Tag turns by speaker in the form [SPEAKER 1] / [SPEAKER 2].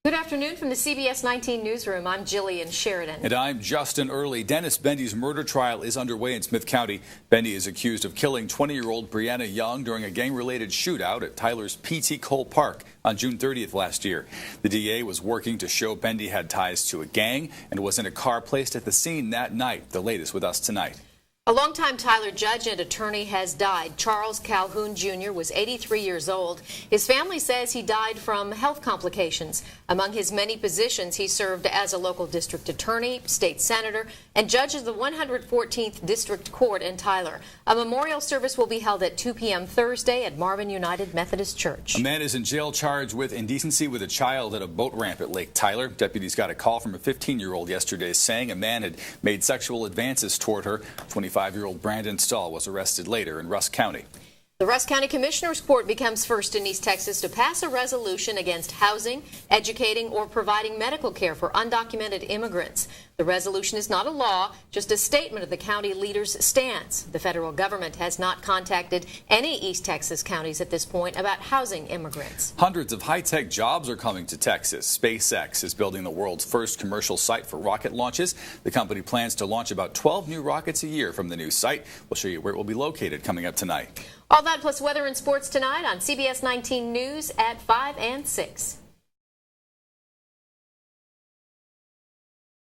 [SPEAKER 1] Good afternoon from the CBS 19 newsroom. I'm Jillian Sheridan.
[SPEAKER 2] And I'm Justin Early. Dennis Bendy's murder trial is underway in Smith County. Bendy is accused of killing 20-year-old Brianna Young during a gang-related shootout at Tyler's P.T. Cole Park on June 30th last year. The DA was working to show Bendy had ties to a gang and was in a car placed at the scene that night. The latest with us tonight.
[SPEAKER 1] A longtime Tyler judge and attorney has died. Charles Calhoun Jr. was 83 years old. His family says he died from health complications. Among his many positions, he served as a local district attorney, state senator, and judge of the 114th District Court in Tyler. A memorial service will be held at 2 p.m. Thursday at Marvin United Methodist Church.
[SPEAKER 2] A man is in jail charged with indecency with a child at a boat ramp at Lake Tyler. Deputies got a call from a 15-year-old yesterday saying a man had made sexual advances toward her. 25-year-old Brandon Stahl was arrested later in Rusk County.
[SPEAKER 1] The Rusk County Commissioner's Court becomes first in East Texas to pass a resolution against housing, educating, or providing medical care for undocumented immigrants. The resolution is not a law, just a statement of the county leader's stance. The federal government has not contacted any East Texas counties at this point about housing immigrants.
[SPEAKER 2] Hundreds of high-tech jobs are coming to Texas. SpaceX is building the world's first commercial site for rocket launches. The company plans to launch about 12 new rockets a year from the new site. We'll show you where it will be located coming up tonight.
[SPEAKER 1] All that plus weather and sports tonight on CBS 19 News at 5 and 6.